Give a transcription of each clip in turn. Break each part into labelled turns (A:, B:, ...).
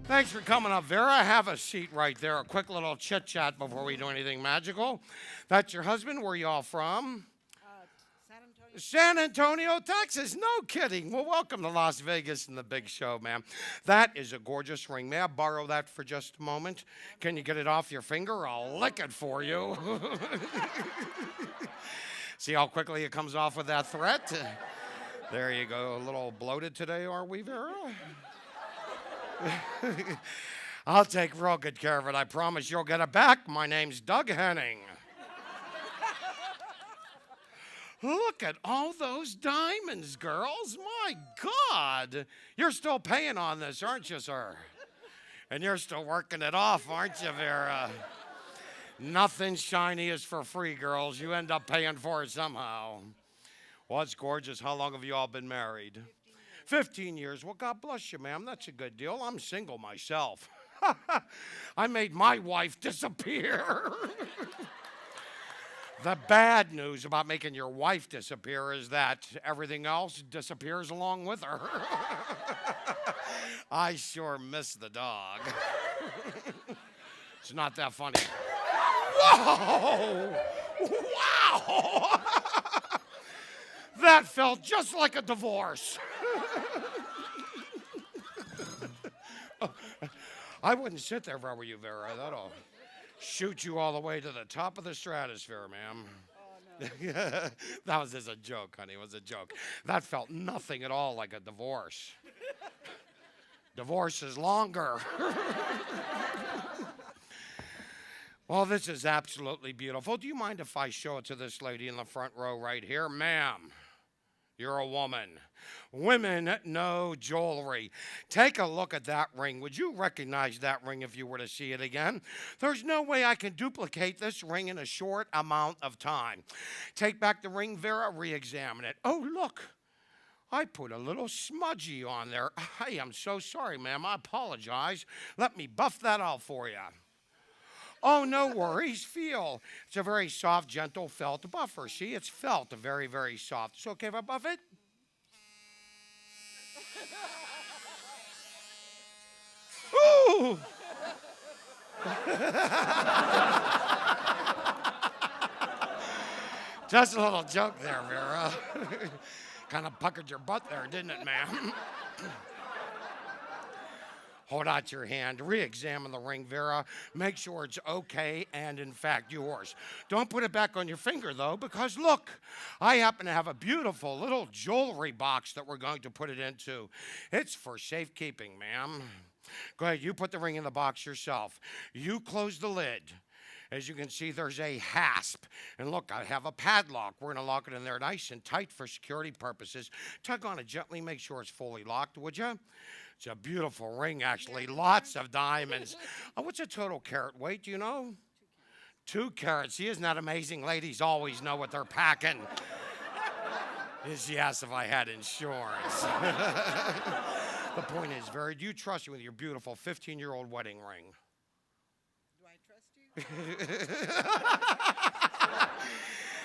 A: Thanks for coming up, Vera. Have a seat right there. A quick little chit chat before we do anything magical. That's your husband. Where you all from?
B: San Antonio.
A: San Antonio, Texas. No kidding. Well, welcome to Las Vegas and the big show, ma'am. That is a gorgeous ring. May I borrow that for just a moment? Can you get it off your finger? I'll lick it for you. See how quickly it comes off with that threat? There you go. A little bloated today, are we, Vera? I'll take real good care of it. I promise you'll get it back. My name's Doug Henning. Look at all those diamonds, girls. My God. You're still paying on this, aren't you, sir? And you're still working it off, aren't you, Vera? Nothing shiny is for free, girls. You end up paying for it somehow. Well, it's gorgeous. How long have you all been married? 15 years. Well, God bless you, ma'am. That's a good deal. I'm single myself. I made my wife disappear. The bad news about making your wife disappear is that everything else disappears along with her. I sure miss the dog. It's not that funny. Whoa! Wow! That felt just like a divorce. I wouldn't sit there if I were you, Vera. That'll shoot you all the way to the top of the stratosphere, ma'am.
B: Oh, no.
A: That was just a joke, honey. It was a joke. That felt nothing at all like a divorce. Divorce is longer. Well, this is absolutely beautiful. Do you mind if I show it to this lady in the front row right here? Ma'am, you're a woman. Women know jewelry. Take a look at that ring. Would you recognize that ring if you were to see it again? There's no way I can duplicate this ring in a short amount of time. Take back the ring, Vera, re-examine it. Oh, look. I put a little smudgy on there. Hey, I'm so sorry, ma'am. I apologize. Let me buff that out for you. Oh, no worries. Feel. It's a very soft, gentle felt buffer. See, it's felt, very, very soft. It's okay if I buff it? Ooh! Just a little joke there, Vera. Kind of puckered your butt there, didn't it, ma'am? Hold out your hand. Re-examine the ring, Vera. Make sure it's okay and, in fact, yours. Don't put it back on your finger, though, because, look, I happen to have a beautiful little jewelry box that we're going to put it into. It's for safekeeping, ma'am. Go ahead. You put the ring in the box yourself. You close the lid. As you can see, there's a hasp. And look, I have a padlock. We're going to lock it in there nice and tight for security purposes. Tug on it gently. Make sure it's fully locked, would you? It's a beautiful ring, actually. Lots of diamonds. Oh, what's a total carat weight, do you know? 2 carats. See, isn't that amazing? Ladies always know what they're packing. Yes, if I had insurance. The point is, Vera, do you trust me with your beautiful 15-year-old wedding ring?
B: Do I trust you?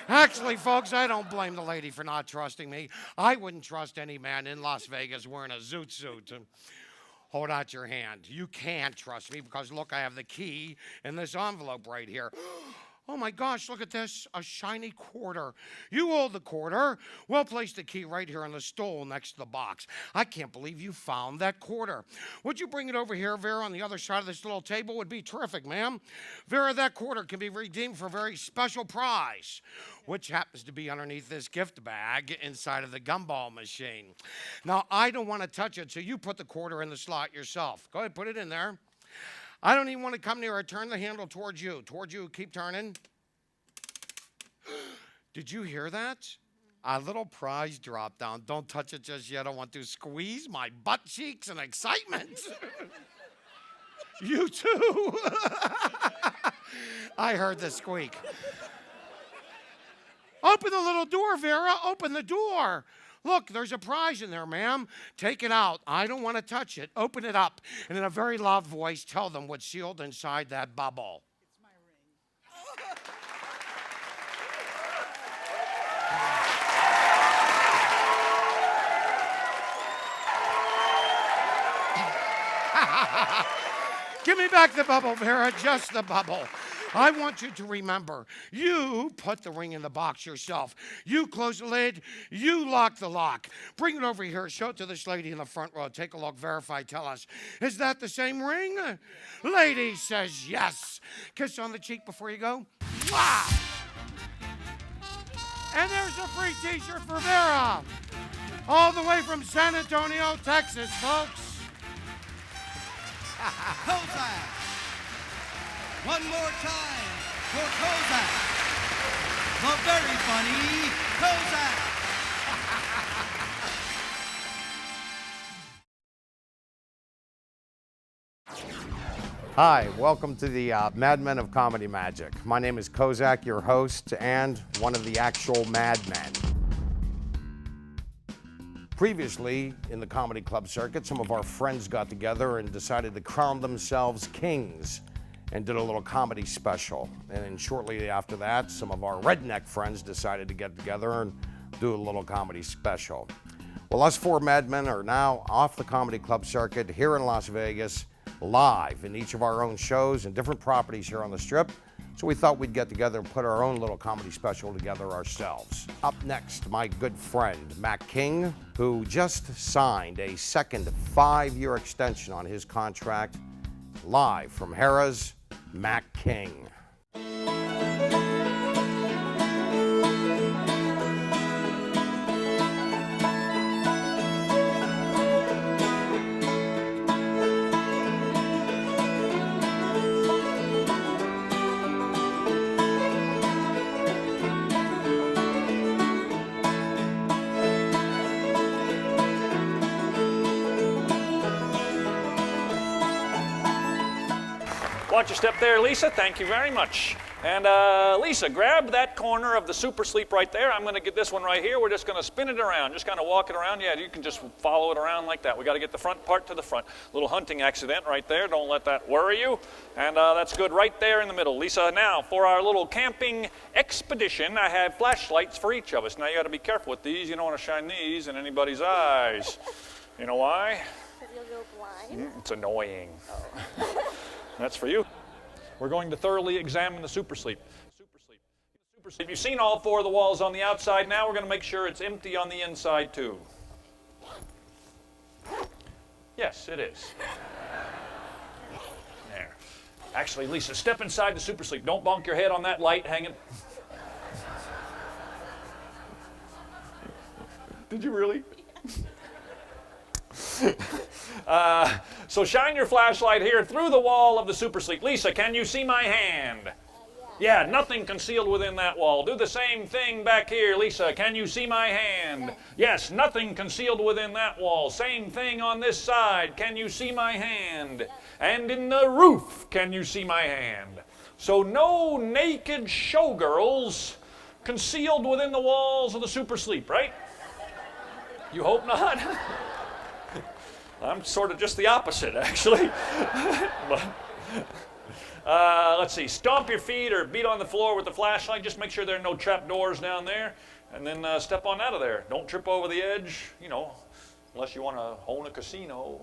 A: Actually, folks, I don't blame the lady for not trusting me. I wouldn't trust any man in Las Vegas wearing a zoot suit. Hold out your hand. You can't trust me because, look, I have the key in this envelope right here. Oh, my gosh, look at this, a shiny quarter. You hold the quarter. We'll place the key right here on the stool next to the box. I can't believe you found that quarter. Would you bring it over here, Vera, on the other side of this little table? Would be terrific, ma'am. Vera, that quarter can be redeemed for a very special prize, which happens to be underneath this gift bag inside of the gumball machine. Now, I don't want to touch it, so you put the quarter in the slot yourself. Go ahead, put it in there. I don't even want to come near it. Turn the handle towards you. Towards you. Keep turning. Did you hear that? A little prize drop down. Don't touch it just yet. I want to squeeze my butt cheeks in excitement. You too. I heard the squeak. Open the little door, Vera. Open the door. Look, there's a prize in there, ma'am. Take it out. I don't want to touch it. Open it up. And in a very loud voice, tell them what's sealed inside that bubble.
B: It's my ring.
A: Give me back the bubble, Vera, just the bubble. I want you to remember, you put the ring in the box yourself. You close the lid, you lock the lock. Bring it over here, show it to this lady in the front row. Take a look, verify, tell us, is that the same ring? Lady says yes. Kiss on the cheek before you go. Mwah! And there's a free t-shirt for Vera. All the way from San Antonio, Texas, folks.
C: Kozak. One more time for Kozak. The very funny Kozak.
A: Hi, welcome to the Madmen of Comedy Magic. My name is Kozak, your host, and one of the actual madmen. Previously, in the comedy club circuit, some of our friends got together and decided to crown themselves kings and did a little comedy special. And then shortly after that, some of our redneck friends decided to get together and do a little comedy special. Well, us four madmen are now off the comedy club circuit here in Las Vegas, live in each of our own shows and different properties here on the Strip. So we thought we'd get together and put our own little comedy special together ourselves. Up next, my good friend, Mac King, who just signed a second 5-year extension on his contract. Live from Harrah's, Mac King.
D: Watch your step there, Lisa. Thank you very much. And Lisa, grab that corner of the super sleep right there. I'm going to get this one right here. We're just going to spin it around, just kind of walk it around. Yeah, you can just follow it around like that. We got to get the front part to the front. Little hunting accident right there. Don't let that worry you. And that's good right there in the middle. Lisa, now for our little camping expedition, I have flashlights for each of us. Now you got to be careful with these. You don't want to shine these in anybody's eyes. You know why?
E: Because you'll go blind.
D: It's annoying. That's for you. We're going to thoroughly examine the super sleep. Super sleep. You've seen all 4 of the walls on the outside. Now we're going to make sure it's empty on the inside too. Yes, it is. There. Actually, Lisa, step inside the super sleep. Don't bonk your head on that light hanging. Did you really? So shine your flashlight here through the wall of the super sleep. Lisa, can you see my hand? Yeah, nothing concealed within that wall. Do the same thing back here. Lisa, can you see my hand? Yes, nothing concealed within that wall. Same thing on this side. Can you see my hand? And in the roof, can you see my hand? So no naked showgirls concealed within the walls of the super sleep, right? You hope not? I'm sort of just the opposite, actually. But, let's see, stomp your feet or beat on the floor with the flashlight. Just make sure there are no trap doors down there. And then step on out of there. Don't trip over the edge, you know, unless you want to own a casino.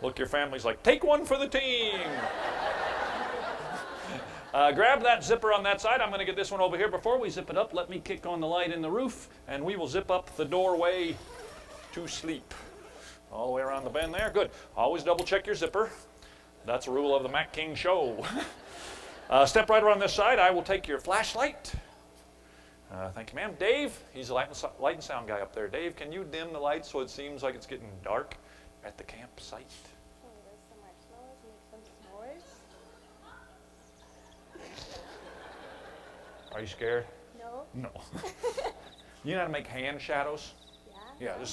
D: Look, your family's like, take one for the team. Grab that zipper on that side. I'm going to get this one over here. Before we zip it up, let me kick on the light in the roof, and we will zip up the doorway to sleep. All the way around the bend there. Good. Always double check your zipper. That's a rule of the Mac King show. Step right around this side. I will take your flashlight. Thank you, ma'am. Dave, he's the light and sound guy up there. Dave, can you dim the light so it seems like it's getting dark at the campsite?
E: Can we roast some marshmallows and make some s'mores?
D: Are you scared?
E: No.
D: No. You know how to make hand shadows?
E: Yeah.
D: Yeah,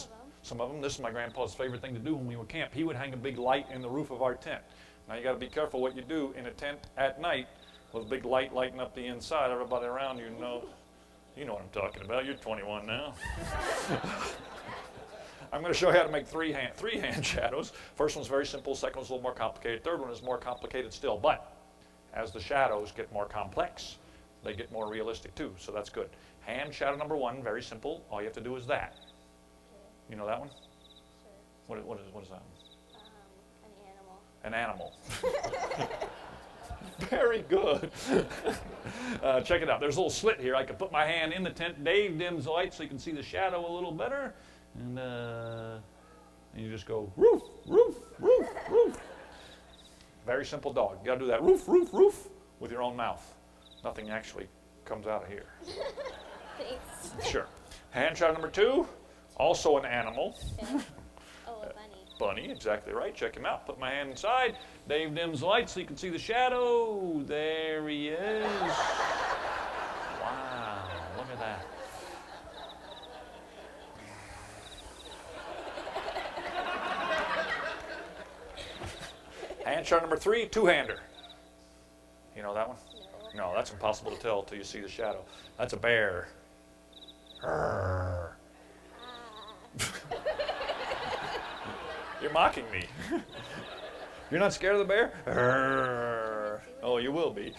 D: some of them. This is my grandpa's favorite thing to do when we would camp. He would hang a big light in the roof of our tent. Now you got to be careful what you do in a tent at night with a big light lighting up the inside. Everybody around you know what I'm talking about. You're 21 now. I'm going to show you how to make three hand shadows. First one's very simple. Second one's a little more complicated. Third one is more complicated still. But as the shadows get more complex, they get more realistic too, so that's good. Hand shadow number 1, very simple. All you have to do is that. You know that one? What is that?
E: An animal.
D: An animal. Very good. Check it out. There's a little slit here. I can put my hand in the tent. Dave dims the light so you can see the shadow a little better. And you just go roof, roof, roof, roof. Very simple dog. You got to do that roof, roof, roof with your own mouth. Nothing actually comes out of here.
E: Thanks.
D: Sure. Hand shot number 2, also an animal.
E: Okay. Oh, a bunny.
D: Bunny, exactly right. Check him out. Put my hand inside. Dave dims the light so you can see the shadow. There he is. Wow, look at that. Hand shot number 3, two-hander. You know that one? No, that's impossible to tell until you see the shadow. That's a bear. Arrgh. You're mocking me. You're not scared of the bear? Arrgh. Oh, you will be.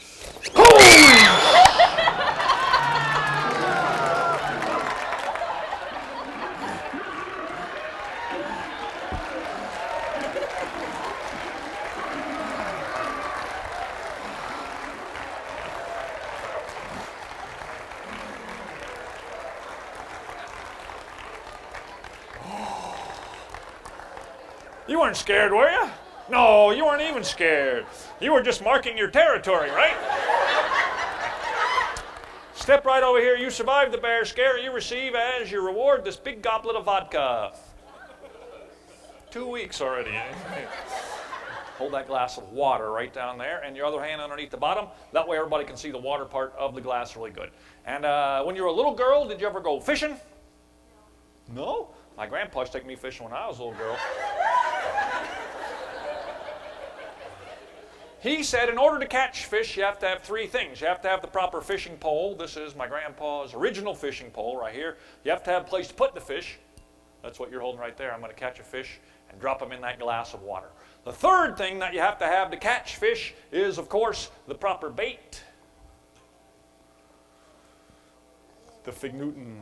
D: You weren't scared, were you? No, you weren't even scared. You were just marking your territory, right? Step right over here. You survived the bear scare. You receive as your reward this big goblet of vodka. 2 weeks already. Hold that glass of water right down there and your other hand underneath the bottom. That way everybody can see the water part of the glass really good. And when you were a little girl, did you ever go fishing? No? My grandpa used to take me fishing when I was a little girl. He said in order to catch fish, you have to have 3 things. You have to have the proper fishing pole. This is my grandpa's original fishing pole right here. You have to have a place to put the fish. That's what you're holding right there. I'm going to catch a fish and drop them in that glass of water. The third thing that you have to catch fish is, of course, the proper bait. The Fig Newton.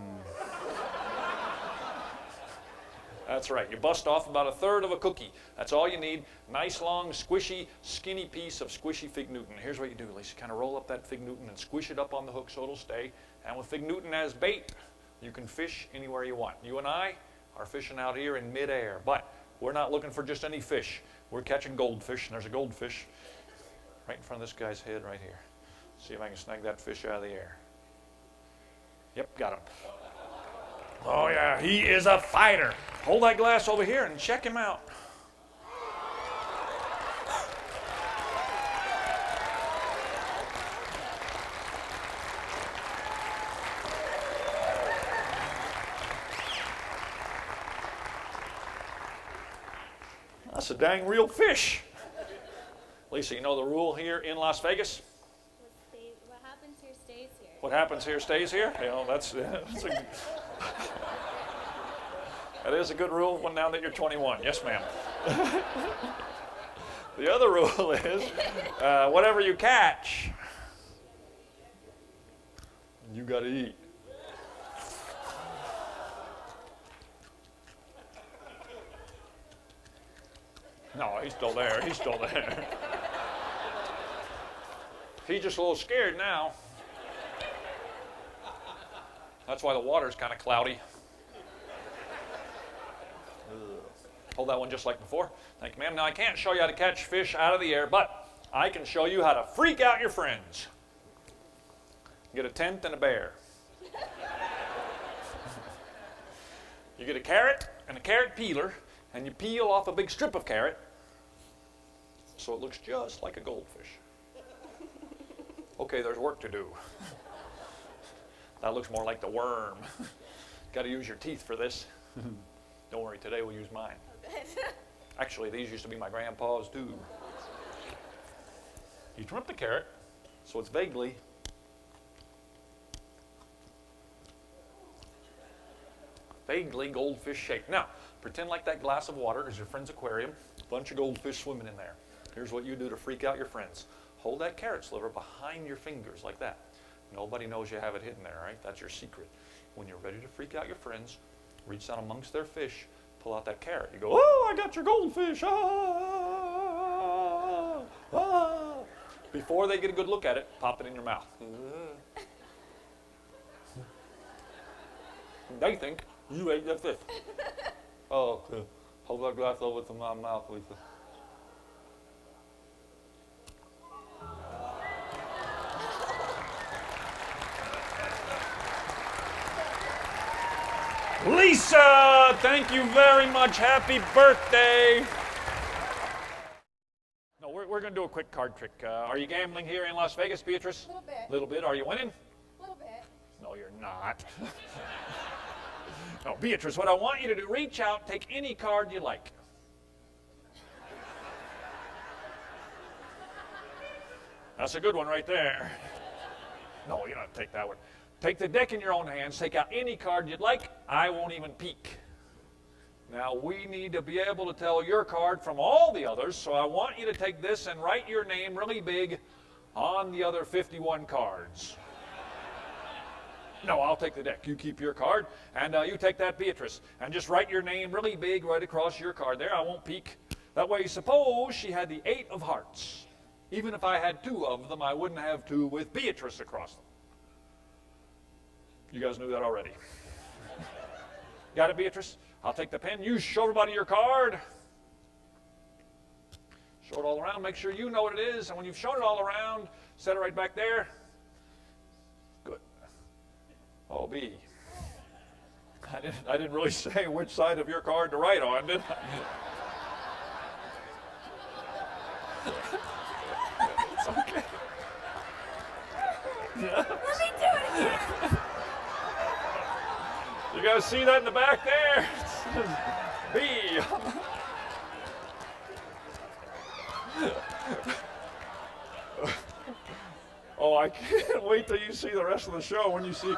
D: That's right. You bust off about 1/3 of a cookie. That's all you need. Nice, long, squishy, skinny piece of squishy Fig Newton. Here's what you do, Lisa. Kind of roll up that Fig Newton and squish it up on the hook so it'll stay. And with Fig Newton as bait, you can fish anywhere you want. You and I are fishing out here in midair, but we're not looking for just any fish. We're catching goldfish, and there's a goldfish right in front of this guy's head right here. See if I can snag that fish out of the air. Yep, got him. Oh yeah, he is a fighter. Hold that glass over here and check him out. That's a dang real fish. Lisa, you know the rule here in Las Vegas?
E: What happens here stays here.
D: What happens here stays here? You know, that is a good rule when now that you're 21. Yes, ma'am. The other rule is whatever you catch, you got to eat. No, he's still there. He's still there. He's just a little scared now. That's why the water's kind of cloudy. Hold that one just like before. Thank you, ma'am. Now, I can't show you how to catch fish out of the air, but I can show you how to freak out your friends. Get a tent and a bear. You get a carrot and a carrot peeler, and you peel off a big strip of carrot so it looks just like a goldfish. Okay, there's work to do. That looks more like the worm. Got to use your teeth for this. Don't worry, today we'll use mine. Actually, these used to be my grandpa's too. You trim up the carrot so it's vaguely goldfish shaped. Now, pretend like that glass of water is your friend's aquarium, a bunch of goldfish swimming in there. Here's what you do to freak out your friends. Hold that carrot sliver behind your fingers like that. Nobody knows you have it hidden there, right? That's your secret. When you're ready to freak out your friends, reach down amongst their fish, pull out that carrot. You go, oh, I got your goldfish. Ah, ah. Before they get a good look at it, pop it in your mouth. They think you ate the fish. Oh, okay. Hold that glass over to my mouth, Lisa. Lisa, thank you very much. Happy birthday. No, we're going to do a quick card trick. Are you gambling here in Las Vegas, Beatrice?
F: A little bit.
D: Little bit. Are you winning?
F: A little bit.
D: No, you're not. No, Beatrice, what I want you to do, reach out, take any card you like. That's a good one right there. No, you don't take that one. Take the deck in your own hands, take out any card you'd like. I won't even peek. Now, we need to be able to tell your card from all the others, so I want you to take this and write your name really big on the other 51 cards. No, I'll take the deck. You keep your card, and you take that, Beatrice, and just write your name really big right across your card there. I won't peek. That way, suppose she had the 8 of hearts. Even if I had 2 of them, I wouldn't have 2 with Beatrice across them. You guys knew that already. Got it, Beatrice? I'll take the pen. You show everybody your card. Show it all around. Make sure you know what it is. And when you've shown it all around, set it right back there. Good. Oh, B. I didn't really say which side of your card to write on, did I? It's okay. Yeah.
F: Let me do it again.
D: You guys see that in the back there? It says B. Oh, I can't wait till you see the rest of the show when you see.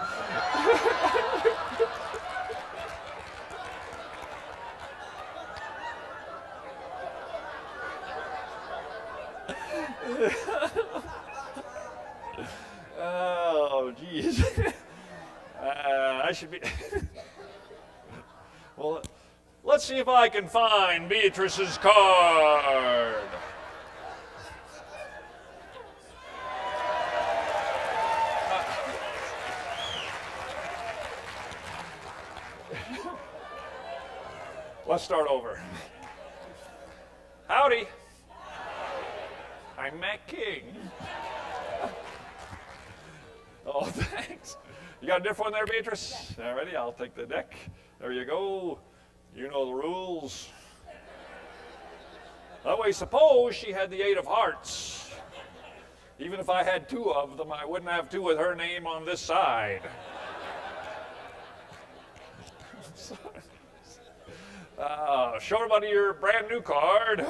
D: Oh, geez. I should be. Well, let's see if I can find Beatrice's card. Let's start over. Howdy. I'm Matt King. Oh, thanks. You got a different one there, Beatrice? Yeah. All righty, I'll take the deck. There you go. You know the rules. That way, suppose she had the 8 of hearts. Even if I had 2 of them, I wouldn't have 2 with her name on this side. Show everybody your brand new card.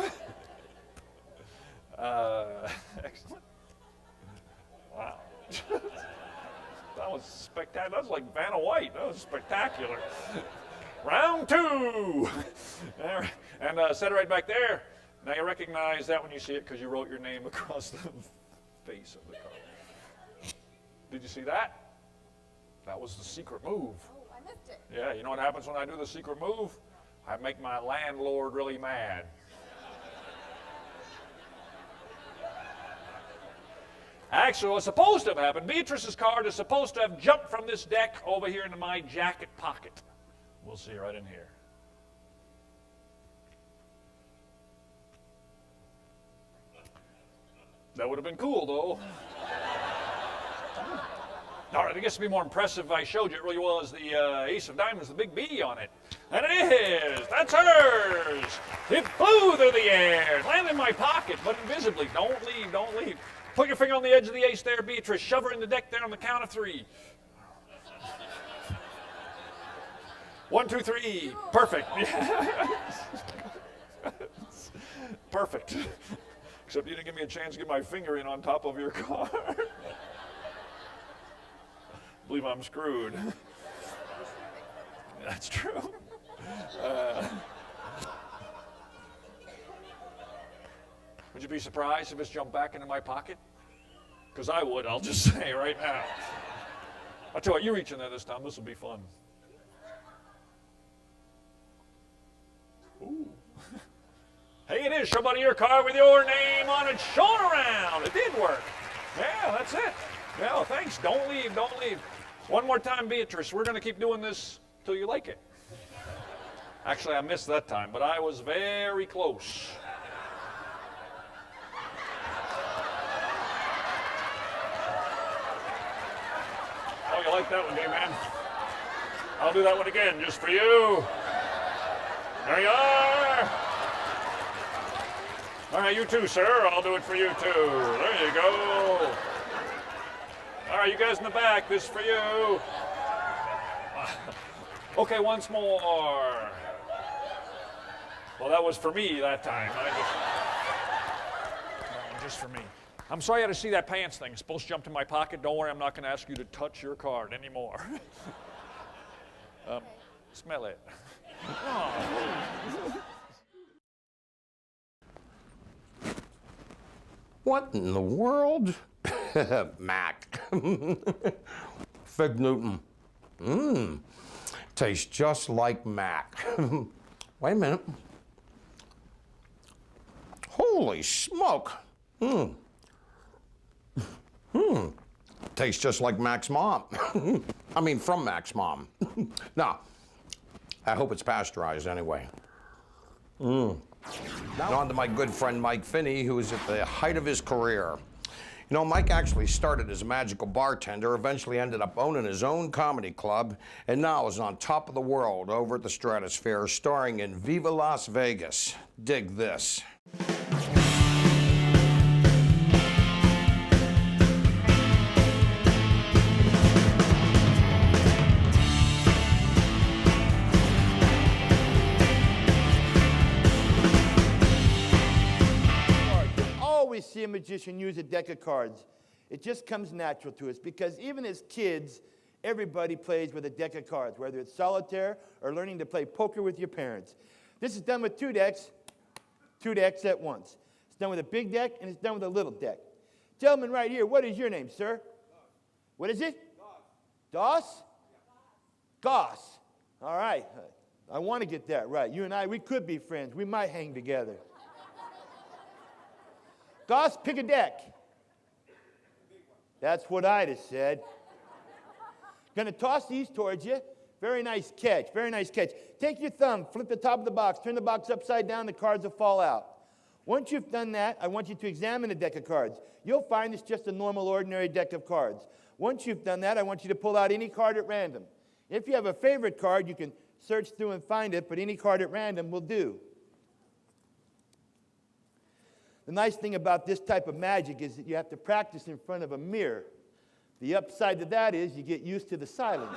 D: Excellent. Wow. That was spectacular. That was like Vanna White. That was spectacular. Round 2. There. And set it right back there. Now you recognize that when you see it because you wrote your name across the face of the card. Did you see that? That was the secret move.
F: Oh, I missed it.
D: Yeah, you know what happens when I do the secret move? I make my landlord really mad. Actually, what's supposed to have happened, Beatrice's card is supposed to have jumped from this deck over here into my jacket pocket. We'll see right in here. That would have been cool, though. All right, I guess it'd be more impressive if I showed you it really was the Ace of Diamonds, the big B on it. And it is. That's hers. It flew through the air. It landed in my pocket, but invisibly. Don't leave, don't leave. Put your finger on the edge of the ace there, Beatrice. Shove her in the deck there on the count of 3. 1, 2, 3. Perfect. Perfect. Except you didn't give me a chance to get my finger in on top of your card. I believe I'm screwed. That's true. Would you be surprised if it's jumped back into my pocket? Because I would, I'll just say right now. I'll tell you what, you reach in there this time. This will be fun. Ooh. Hey, it is somebody in your car with your name on it shown around. It did work. Yeah, that's it. Yeah, well, thanks. Don't leave, don't leave. One more time, Beatrice. We're going to keep doing this till you like it. Actually, I missed that time, but I was very close. Oh, you like that one, gay man? I'll do that one again just for you. There you are. All right, you too, sir. I'll do it for you too. There you go. All right, you guys in the back, this is for you. Okay, once more. Well, that was for me that time. Just for me. I'm sorry I had to see that pants thing. It's supposed to jump in my pocket. Don't worry, I'm not going to ask you to touch your card anymore. Smell it. Oh.
A: What in the world? Mac. Fig Newton. Tastes just like Mac. Wait a minute. Holy smoke. Tastes just like Mac's mom. I mean, from Mac's mom. Now, I hope it's pasteurized anyway. Now on to my good friend Mike Finney, who is at the height of his career. You know, Mike actually started as a magical bartender, eventually ended up owning his own comedy club, and now is on top of the world over at the Stratosphere, starring in Viva Las Vegas. Dig this.
G: See a magician use a deck of cards. It just comes natural to us because even as kids, everybody plays with a deck of cards, whether it's solitaire or learning to play poker with your parents. This is done with two decks at once. It's done with a big deck and it's done with a little deck. Gentleman right here, what is your name, sir? What is it? Doss? Goss. All right. I want to get that right. You and I, we could be friends. We might hang together. Goss, pick a deck. That's what I'd have said. Going to toss these towards you. Very nice catch, very nice catch. Take your thumb, flip the top of the box, turn the box upside down, the cards will fall out. Once you've done that, I want you to examine the deck of cards. You'll find it's just a normal, ordinary deck of cards. Once you've done that, I want you to pull out any card at random. If you have a favorite card, you can search through and find it, but any card at random will do. The nice thing about this type of magic is that you have to practice in front of a mirror. The upside to that is you get used to the silence.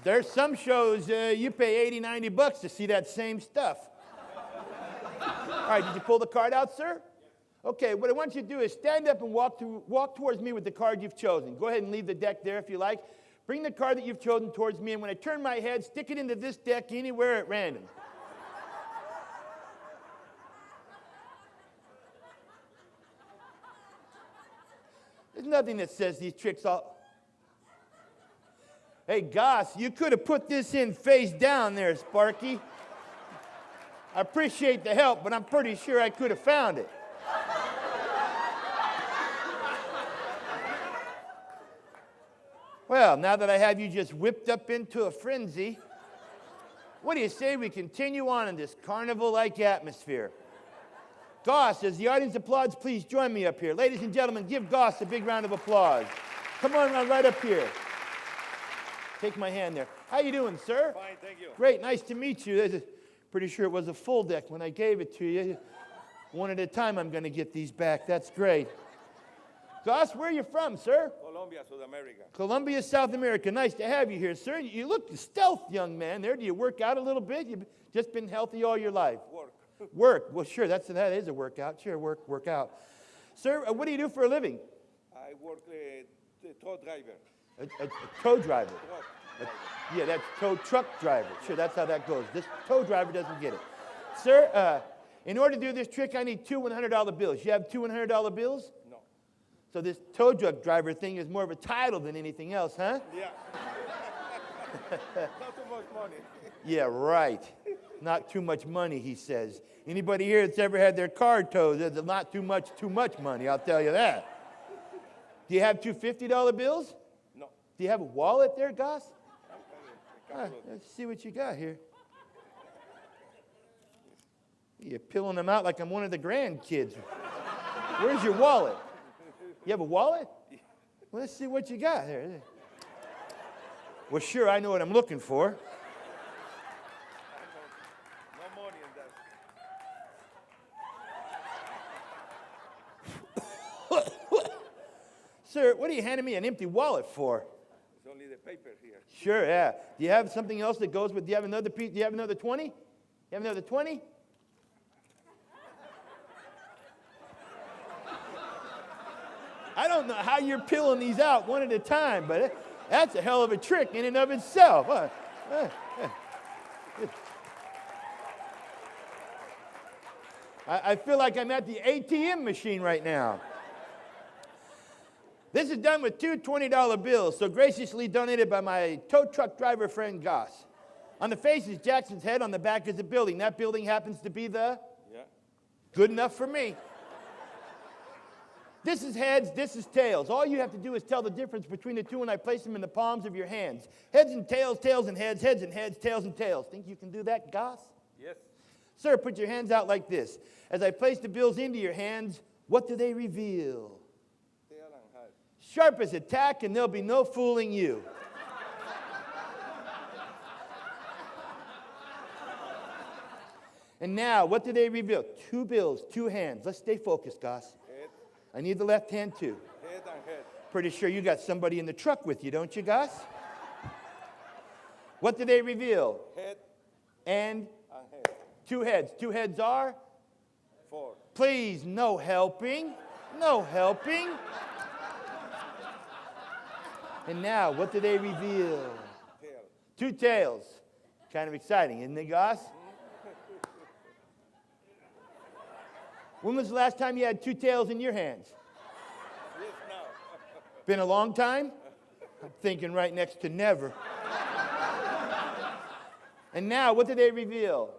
G: There's some shows you pay $80, $90 to see that same stuff. All right, did you pull the card out, sir? Okay, what I want you to do is stand up and walk towards me with the card you've chosen. Go ahead and leave the deck there if you like. Bring the card that you've chosen towards me, and when I turn my head, stick it into this deck anywhere at random. There's nothing that says these tricks all... Hey, Goss, you could have put this in face down there, Sparky. I appreciate the help, but I'm pretty sure I could have found it. Well, now that I have you just whipped up into a frenzy, what do you say we continue on in this carnival-like atmosphere? Goss, as the audience applauds, please join me up here. Ladies and gentlemen, give Goss a big round of applause. Come on right up here. Take my hand there. How you doing, sir?
H: Fine, thank you.
G: Great, nice to meet you. Pretty sure it was a full deck when I gave it to you. One at a time I'm going to get these back. That's great. Goss, where are you from, sir?
H: Colombia, South America.
G: Colombia, South America. Nice to have you here, sir. You look stealth, young man there. Do you work out a little bit? You've just been healthy all your life.
H: Work.
G: Work. Well, sure, that is a workout. Sure, work out. Sir, what do you do for a living?
H: I work the tow driver.
G: A tow driver.
H: Truck.
G: Yeah, that's tow truck driver. Sure, that's how that goes. This tow driver doesn't get it. Sir, in order to do this trick, I need two $100 bills. You have two $100 bills?
H: No.
G: So this tow truck driver thing is more of a title than anything else, huh?
H: Yeah. Not too much money.
G: Yeah, right. Not too much money, he says. Anybody here that's ever had their car towed, there's not too much money, I'll tell you that. Do you have two $50 bills?
H: No.
G: Do you have a wallet there, Goss? Let's see what you got here. You're pilling them out like I'm one of the grandkids. Where's your wallet? You have a wallet? Well, let's see what you got here. Well, sure, I know what I'm looking for.
H: No money in that.
G: Sir, what are you handing me an empty wallet for?
H: It's only the paper here.
G: Sure, yeah. Do you have something else that goes with, do you have another piece? Do you have another 20? You have another 20? I don't know how you're peeling these out one at a time, but that's a hell of a trick in and of itself. I feel like I'm at the ATM machine right now. This is done with two $20 bills, so graciously donated by my tow truck driver friend Goss. On the face is Jackson's head, on the back is a building. That building happens to be the?
H: Yeah.
G: Good enough for me. This is heads, this is tails. All you have to do is tell the difference between the two when I place them in the palms of your hands. Heads and tails, tails and heads, tails and tails. Think you can do that, Goss?
H: Yes.
G: Sir, put your hands out like this. As I place the bills into your hands, what do they reveal?
H: Tail and head.
G: Sharp as a tack, and there'll be no fooling you. And now, what do they reveal? Two bills, two hands. Let's stay focused, Goss.
H: Head,
G: I need the left hand, too.
H: head and head.
G: Pretty sure you got somebody in the truck with you, don't you, Goss? What do they reveal?
H: Head
G: And
H: and head.
G: two heads. Two heads are?
H: 4.
G: Please, no helping. No helping. And now, what do they reveal?
H: Tail.
G: Two tails. Kind of exciting, isn't it, Goss? When was the last time you had two tails in your hands?
H: Yes, now.
G: Been a long time? I'm thinking right next to never. And now, what do they reveal?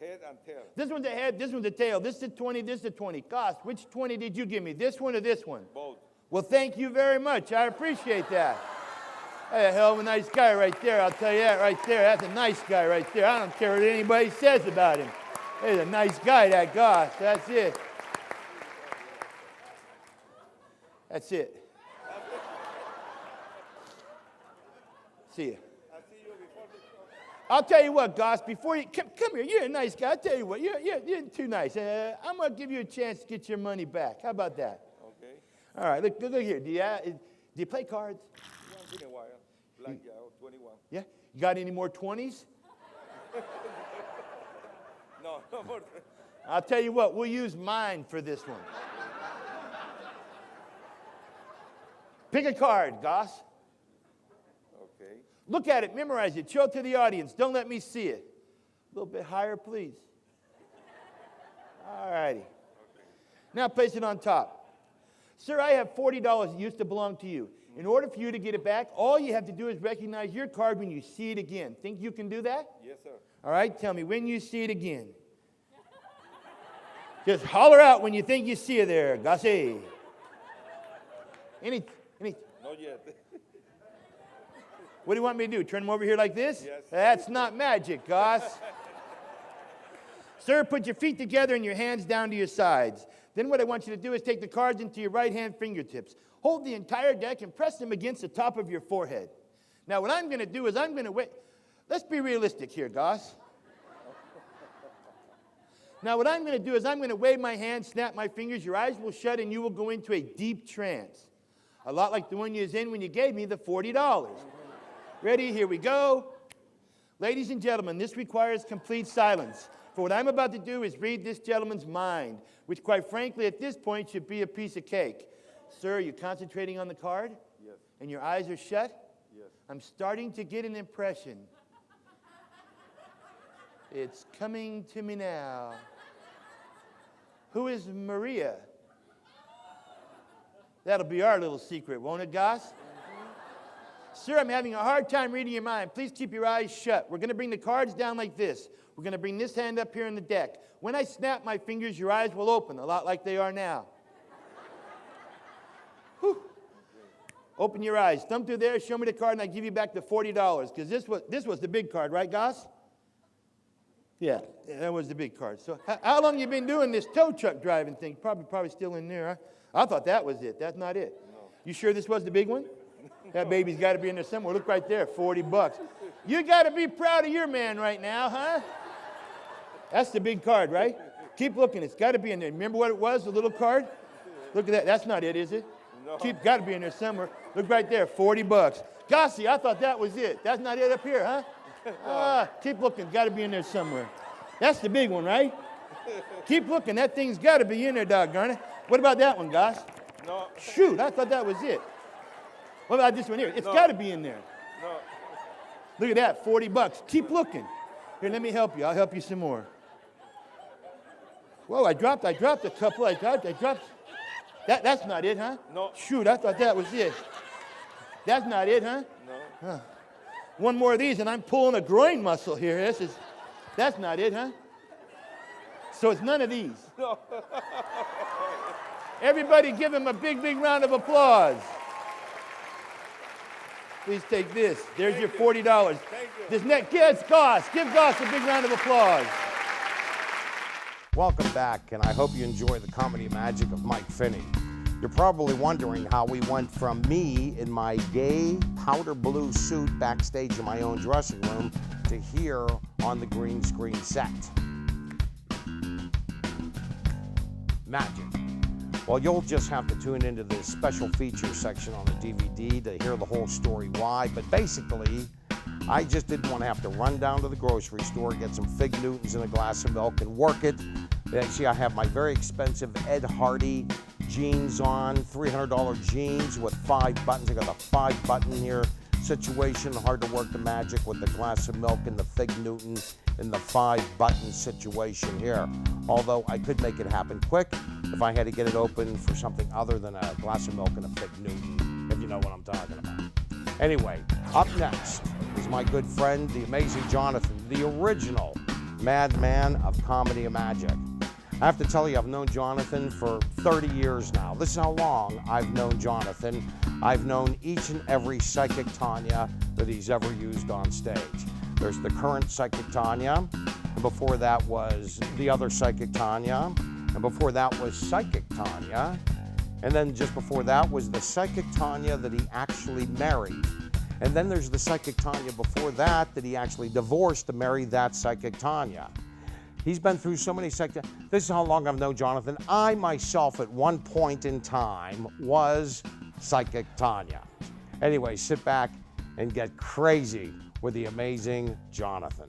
H: Head and tail.
G: This one's a head, this one's a tail. This is a 20, this is a 20. Goss, which 20 did you give me? This one or this one?
H: Both.
G: Well, thank you very much. I appreciate that. That's a hell of a nice guy right there. I'll tell you that right there. That's a nice guy right there. I don't care what anybody says about him. He's a nice guy, that Goss. That's it. That's it. See ya.
H: I'll see you before the show.
G: I'll tell you what, Goss, before you come here, you're a nice guy. I'll tell you what, you're too nice. I'm going to give you a chance to get your money back. How about that?
H: Okay.
G: All right, look here. Do you play cards?
H: Once in a while. Blackjack, 21.
G: Yeah? You got any more 20s?
H: No, no more.
G: I'll tell you what, we'll use mine for this one. Pick a card, Goss.
H: Okay.
G: Look at it, memorize it, show it to the audience. Don't let me see it. A little bit higher, please. All righty. Now place it on top. Sir, I have $40 that used to belong to you. In order for you to get it back, all you have to do is recognize your card when you see it again. Think you can do that?
H: Yes, sir.
G: All right, tell me when you see it again. Just holler out when you think you see it there, Gossie. Any,
H: Not yet.
G: what do you want me to do? Turn them over here like this?
H: Yes.
G: That's not magic, Goss. Sir, put your feet together and your hands down to your sides. Then what I want you to do is take the cards into your right hand fingertips. Hold the entire deck and press them against the top of your forehead. Now what I'm going to do is I'm going to wait. Let's be realistic here, Goss. Now what I'm going to do is I'm going to wave my hand, snap my fingers, your eyes will shut, and you will go into a deep trance. A lot like the one you was in when you gave me the $40. Ready? Here we go. Ladies and gentlemen, this requires complete silence. For what I'm about to do is read this gentleman's mind, which quite frankly at this point should be a piece of cake. Sir, you're concentrating on the card?
H: Yes.
G: And your eyes are shut?
H: Yes.
G: I'm starting to get an impression. It's coming to me now. Who is Maria? That'll be our little secret, won't it, Goss? Sir, I'm having a hard time reading your mind. Please keep your eyes shut. We're going to bring the cards down like this. We're going to bring this hand up here in the deck. When I snap my fingers, your eyes will open, a lot like they are now. Whew. Open your eyes. Thumb through there, show me the card, and I give you back the $40. Because this was the big card, right, Goss? Yeah, that was the big card. So how long you been doing this tow truck driving thing? Probably still in there, huh? I thought that was it. That's not it. No. You sure this was the big one? That baby's got to be in there somewhere. Look right there, $40. You got to be proud of your man right now, huh? That's the big card, right? Keep looking. It's got to be in there. Remember what it was, the little card? Look at that. That's not it, is it? No. Got to be in there somewhere. Look right there, $40. Gossie, I thought that was it. That's not it up here, huh? Keep looking. Got to be in there somewhere. That's the big one, right? Keep looking. That thing's got to be in there, doggone it. What about that one, Goss?
H: No.
G: Shoot, I thought that was it. What about this one here? It's got to be in there.
H: No.
G: Look at that, $40. Keep looking. Here, let me help you. I'll help you some more. Whoa, I dropped a couple. I dropped. That's not it, huh?
H: No.
G: Shoot, I thought that was it. That's not it, huh?
H: No.
G: Huh. One more of these, and I'm pulling a groin muscle here. That's not it, huh? So it's none of these.
H: No.
G: Everybody give him a big, big round of applause. Please take this. There's your $40.
H: Thank you.
G: This next kid's Goss. Give Goss a big round of applause.
A: Welcome back, and I hope you enjoy the comedy magic of Mike Finney. You're probably wondering how we went from me in my gay powder blue suit backstage in my own dressing room to here on the green screen set. Magic. Well, you'll just have to tune into the special features section on the DVD to hear the whole story why, but basically, I just didn't want to have to run down to the grocery store, get some Fig Newtons and a glass of milk and work it. See, I have my very expensive Ed Hardy jeans on, $300 jeans with 5 buttons. I got a 5-button here situation, hard to work the magic with the glass of milk and the Fig Newton in the 5-button situation here. Although I could make it happen quick if I had to get it open for something other than a glass of milk and a Fig Newton, if you know what I'm talking about. Anyway, up next is my good friend, the amazing Jonathan, the original madman of comedy and magic. I have to tell you, I've known Jonathan for 30 years now. This is how long I've known Jonathan. I've known each and every psychic Tanya that he's ever used on stage. There's the current psychic Tanya, and before that was the other psychic Tanya, and before that was psychic Tanya, and then just before that was the psychic Tanya that he actually married. And then there's the psychic Tanya before that he actually divorced to marry that psychic Tanya. He's been through so many psychic. This is how long I've known Jonathan. I myself at one point in time was psychic Tanya. Anyway, sit back and get crazy with the amazing Jonathan.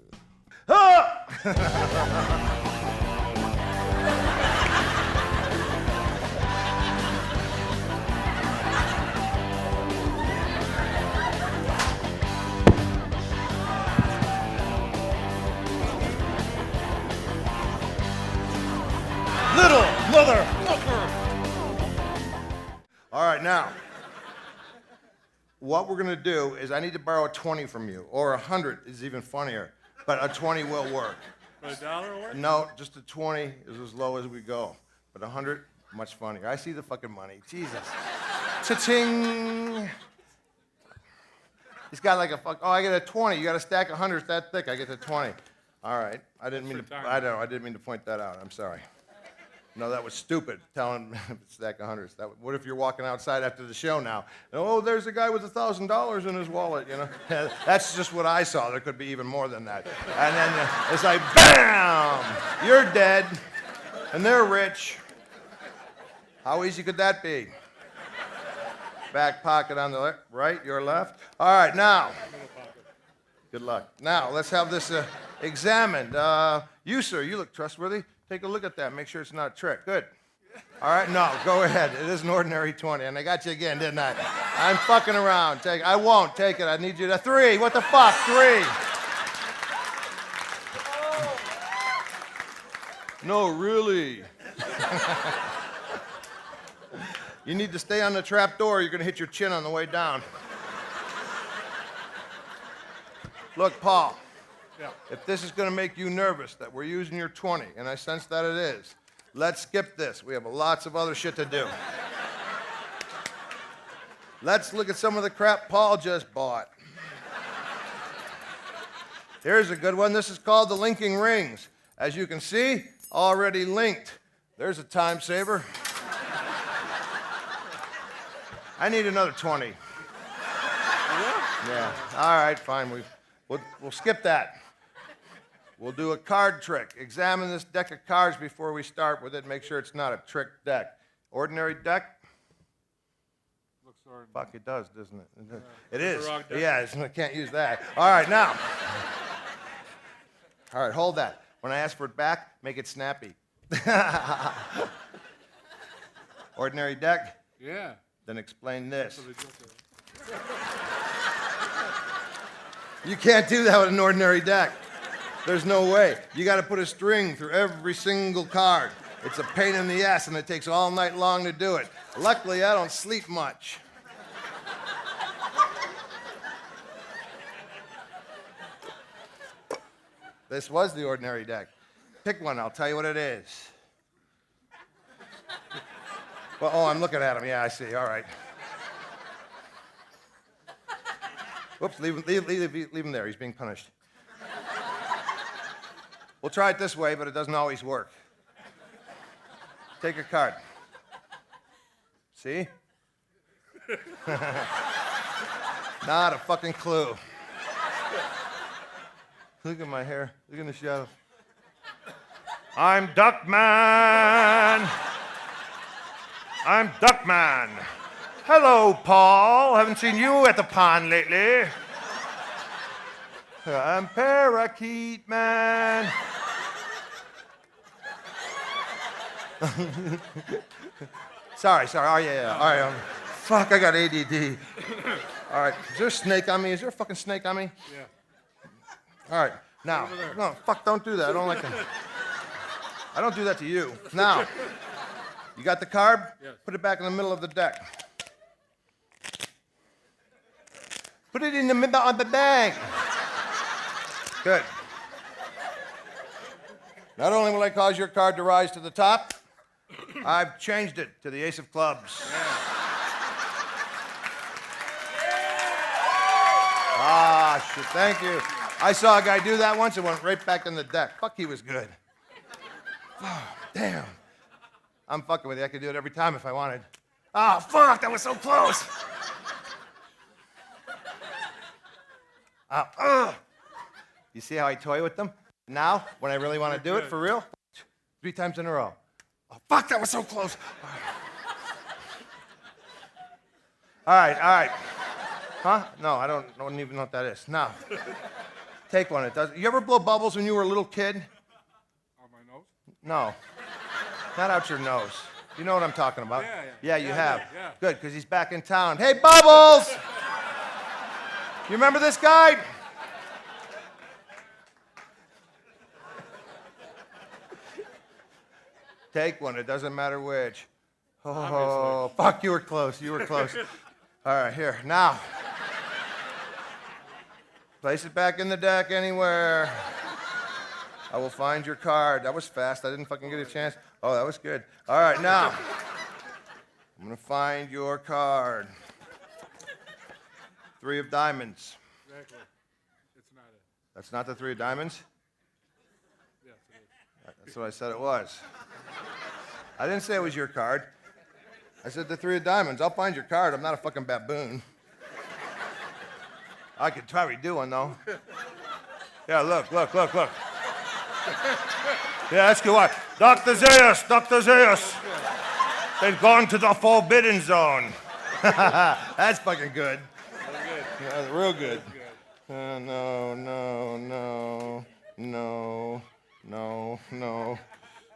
I: Little motherfucker! All right, now, what we're gonna do is I need to borrow a 20 from you, or 100 is even funnier, but a 20 will work.
H: A dollar worth?
I: No, just a 20 is as low as we go, but 100, much funnier. I see the fucking money, Jesus. Cha-ching! He's got like a I get a 20, you got a stack of hundreds that thick, I get the 20. All right, I didn't mean to point that out, I'm sorry. No, that was stupid, telling a stack of hundreds. What if you're walking outside after the show now? Oh, there's a guy with $1,000 in his wallet, you know? That's just what I saw. There could be even more than that. And then it's like, bam! You're dead, and they're rich. How easy could that be? Back pocket on the right, your left. All right, now. Good luck. Now, let's have this examined. You, sir, you look trustworthy. Take a look at that. Make sure it's not a trick. Good. All right, no, go ahead. It is an ordinary 20, and I got you again, didn't I? I'm fucking around. I won't take it. I need you to 3. What the fuck? 3. No, really. You need to stay on the trap door. You're going to hit your chin on the way down. Look, Paul, if this is going to make you nervous that we're using your 20, and I sense that it is, let's skip this. We have lots of other shit to do. Let's look at some of the crap Paul just bought. Here's a good one. This is called the linking rings. As you can see, already linked. There's a time saver. I need another 20. Yeah. All right, fine. We'll skip that. We'll do a card trick. Examine this deck of cards before we start with it. Make sure it's not a trick deck. Ordinary deck?
H: Looks ordinary.
I: Fuck, it does, doesn't it? It
H: It's
I: is.
H: a rock deck.
I: Yeah, I can't use that. All right, now. All right, hold that. When I ask for it back, make it snappy. Ordinary deck?
H: Yeah.
I: Then explain this.
H: So they built it.
I: You can't do that with an ordinary deck. There's no way. You got to put a string through every single card. It's a pain in the ass, and it takes all night long to do it. Luckily, I don't sleep much. This was the ordinary deck. Pick one, I'll tell you what it is. Well, oh, I'm looking at him. Yeah, I see. All right. Whoops, leave him there. He's being punished. We'll try it this way, but it doesn't always work. Take a card. See? Not a fucking clue. Look at my hair. Look in the shadow. I'm Duckman. I'm Duckman. Hello, Paul. Haven't seen you at the pond lately. I'm Parakeet Man. Sorry. Oh, yeah. All right. Fuck, I got ADD. All right. Is there a snake on me? Is there a fucking snake on me?
H: Yeah.
I: All right. Now. No, fuck, don't do that. I don't like that. I don't do that to you. Now. You got the card?
H: Yes.
I: Put it back in the middle of the deck. Put it in the middle of the deck. Good. Not only will I cause your card to rise to the top, I've changed it to the ace of clubs. Ah, shit, thank you. I saw a guy do that once and went right back in the deck. Fuck, he was good. Oh, damn. I'm fucking with you. I could do it every time if I wanted. Oh, fuck, that was so close. You see how I toy with them? Now, when I really want to do it for real, 3 times in a row. Oh, fuck, that was so close. All right. Huh? No, I don't even know what that is. Now, take one. It does. You ever blow bubbles when you were a little kid?
H: On my nose?
I: No. Not out your nose. You know what I'm talking about?
H: Yeah,
I: you have.
H: yeah.
I: Good, because he's back in town. Hey, Bubbles! You remember this guy? Take one. It doesn't matter which. Oh,
H: Obviously.
I: fuck, you were close. All right, here. Now. Place it back in the deck anywhere. I will find your card. That was fast. I didn't fucking get a chance. Oh, that was good. All right, now. I'm going to find your card. 3 of diamonds.
H: Exactly. It's not it.
I: That's not the 3 of diamonds?
H: Yes, it is.
I: That's what I said it was. I didn't say it was your card. I said the 3 of diamonds. I'll find your card. I'm not a fucking baboon. I could probably do one, though. Yeah, look. Yeah, that's good one. Dr. Zeus. They've gone to the forbidden zone. That's fucking good. Yeah, real good. No.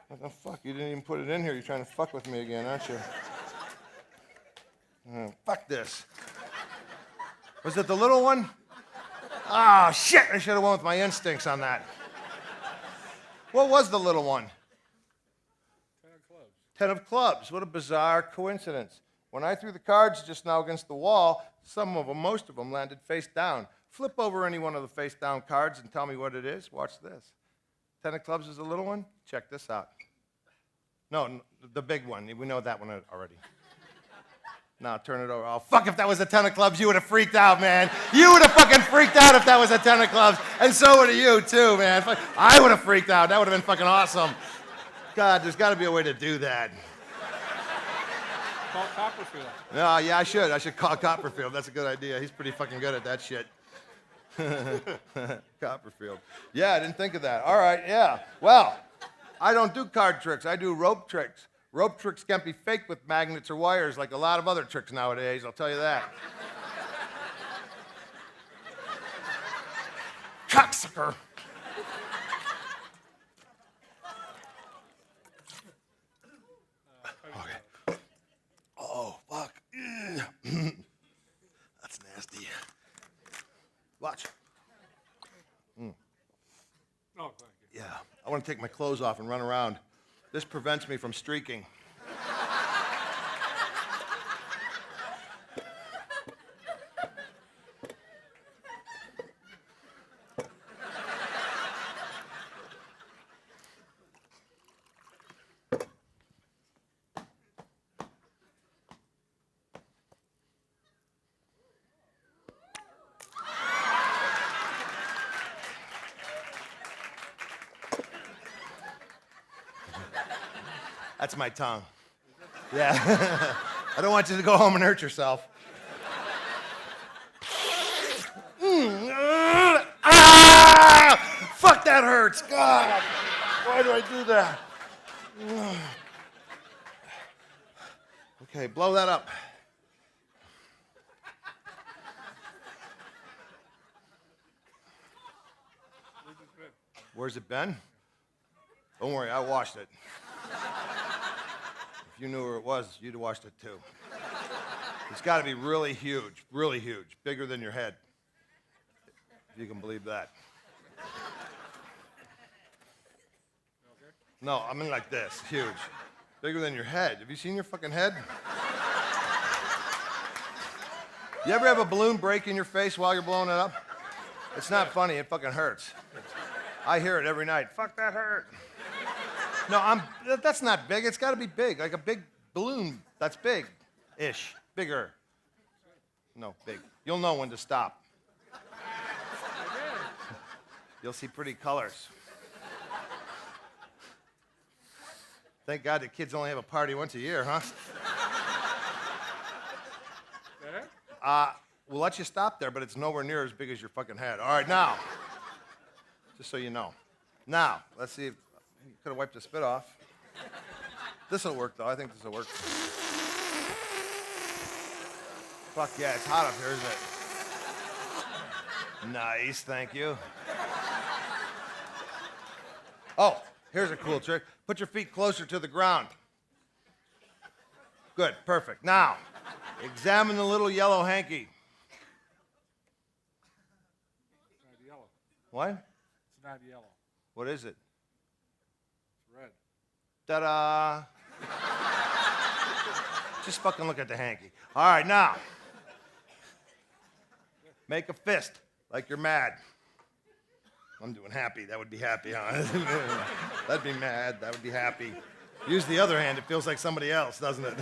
I: What the fuck? You didn't even put it in here. You're trying to fuck with me again, aren't you? Fuck this. Was it the little one? Oh, shit. I should have went with my instincts on that. What was the little one?
H: 10 of clubs.
I: 10 of clubs. What a bizarre coincidence. When I threw the cards just now against the wall, some of them, most of them, landed face down. Flip over any one of the face down cards and tell me what it is. Watch this. 10 of clubs is the little one? Check this out. No, the big one. We know that one already. Now turn it over. Oh, fuck, if that was a 10 of clubs, you would have freaked out, man. You would have fucking freaked out if that was a 10 of clubs. And so would you, too, man. I would have freaked out. That would have been fucking awesome. God, there's got to be a way to do that.
J: Call Copperfield.
I: No, yeah, I should. I should call Copperfield. That's a good idea. He's pretty fucking good at that shit. Copperfield. Yeah, I didn't think of that. All right, yeah. Well, I don't do card tricks. I do rope tricks. Rope tricks can't be faked with magnets or wires like a lot of other tricks nowadays, I'll tell you that. Cocksucker. Okay. Oh, fuck. That's nasty. Watch.
J: Oh, thank you.
I: Yeah, I want to take my clothes off and run around. This prevents me from streaking. That's my tongue. Yeah. I don't want you to go home and hurt yourself. Fuck, that hurts. God. Why do I do that? Okay, blow that up. Where's it been? Don't worry, I washed it. If you knew where it was, you'd have washed it too. It's got to be really huge, bigger than your head. If you can believe that. No, I mean like this, huge. Bigger than your head. Have you seen your fucking head? You ever have a balloon break in your face while you're blowing it up? It's not funny, it fucking hurts. I hear it every night. Fuck, that hurt. No, that's not big. It's got to be big, like a big balloon. That's big-ish, bigger. No, big. You'll know when to stop. You'll see pretty colors. Thank God the kids only have a party once a year, huh? We'll let you stop there, but it's nowhere near as big as your fucking head. All right, now, just so you know. Now, let's see if you could have wiped the spit off. This will work, though. I think this will work. Fuck yeah, it's hot up here, isn't it? Nice, thank you. Oh, here's a cool trick. Put your feet closer to the ground. Good, perfect. Now, examine the little yellow hanky.
J: It's not yellow.
I: What?
J: It's not yellow.
I: What is it?
J: It's red.
I: Ta-da! Just fucking look at the hanky. All right, now. Make a fist like you're mad. I'm doing happy. That would be happy, huh? That'd be mad. That would be happy. Use the other hand. It feels like somebody else, doesn't it?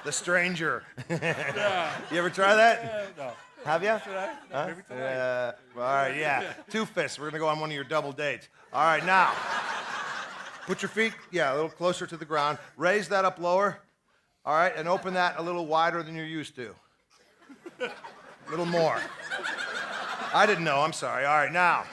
I: The stranger.
J: Yeah.
I: You ever try that?
J: No.
I: Have you?
J: Should I? No,
I: Huh?
J: maybe tonight.
I: All right, yeah. 2 fists. We're going to go on one of your double dates. All right, now. Put your feet, a little closer to the ground. Raise that up lower. All right, and open that a little wider than you're used to. A little more. I didn't know. I'm sorry. All right, now.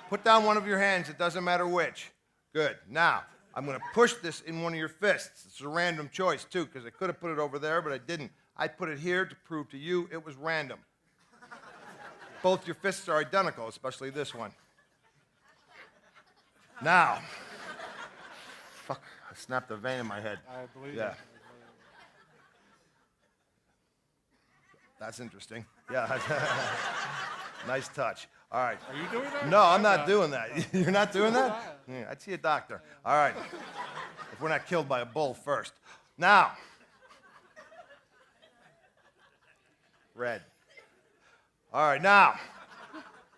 I: Put down one of your hands. It doesn't matter which. Good. Now, I'm going to push this in one of your fists. It's a random choice, too, because I could have put it over there, but I didn't. I put it here to prove to you it was random. Both your fists are identical, especially this one. Now. Fuck, I snapped a vein in my head.
J: I believe
I: Yeah.
J: it.
I: That's interesting. Yeah. Nice touch. All right.
J: Are you doing that?
I: No, I'm not doing that. You're not doing that? Yeah, I'd see a doctor. All right. If we're not killed by a bull first. Now, Red. All right, now,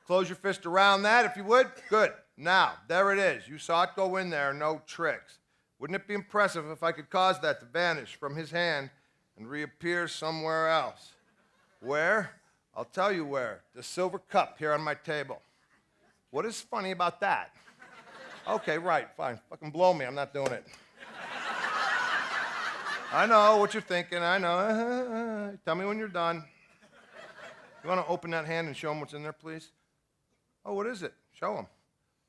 I: close your fist around that if you would. Good. Now, there it is. You saw it go in there, no tricks. Wouldn't it be impressive if I could cause that to vanish from his hand and reappear somewhere else? Where? I'll tell you where. The silver cup here on my table. What is funny about that? Okay, right, fine. Fucking blow me. I'm not doing it. I know what you're thinking. I know. Tell me when you're done. You want to open that hand and show him what's in there, please? Oh, what is it? Show him.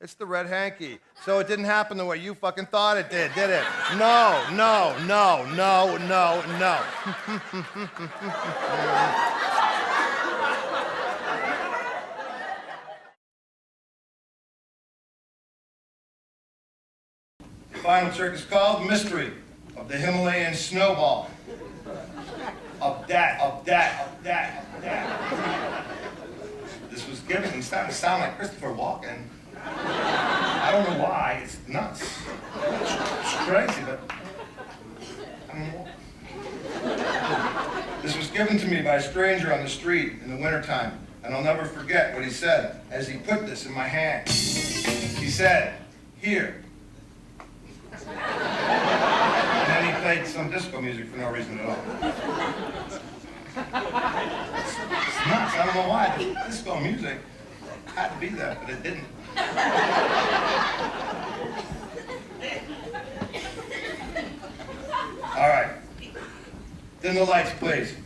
I: It's the red hanky. So it didn't happen the way you fucking thought it did it? No, no, no, no, no, no. The final trick is called Mystery of the Himalayan Snowball. Of that. This was given, it's starting to sound like Christopher Walken. I don't know why, it's nuts. It's crazy, but I don't know. This was given to me by a stranger on the street in the wintertime, and I'll never forget what he said as he put this in my hand. He said, "Here." And then he played some disco music for no reason at all. It's nuts. I don't know why. Disco music had to be there, but it didn't. All right. Dim the lights, please.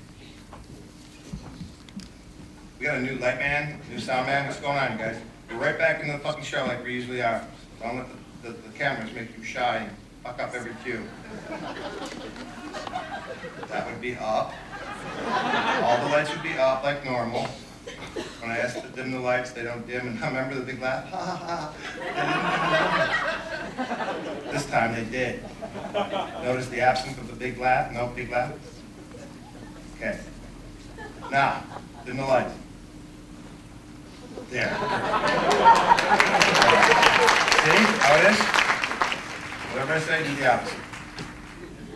I: We got a new light man, new sound man. What's going on, guys? We're right back in the fucking show like we usually are. Don't let the cameras make you shy and fuck up every cue. That would be up. All the lights would be up like normal. When I ask to dim the lights, they don't dim, and I remember the big laugh. Ha ha ha. This time they did. Notice the absence of the big laugh? No big laugh? Okay. Now, dim the lights. There. See how it is? Whatever I say, do the opposite.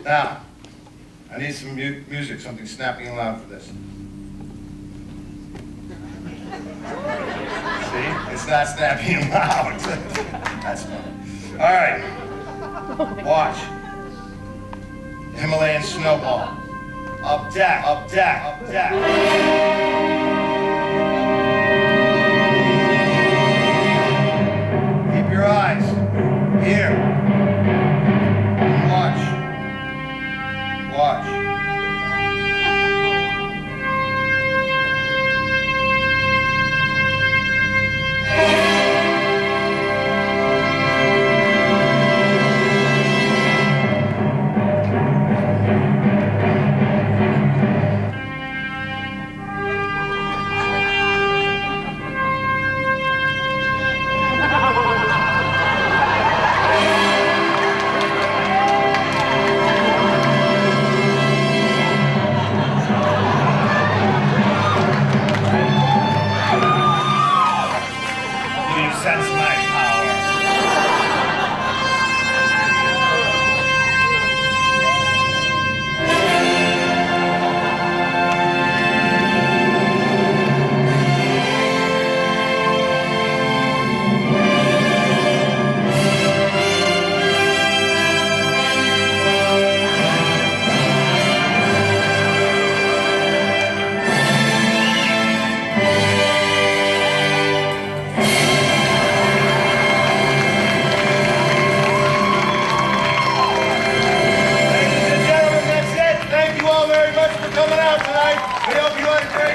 I: Now, I need some music, something snappy and loud for this. See? It's not snappy and loud. That's fun. All right. Watch. The Himalayan snowball. Up, down, up, down, up, down. Keep your eyes here. Watch. Watch. Sense my power. Coming out tonight. We hope you had a great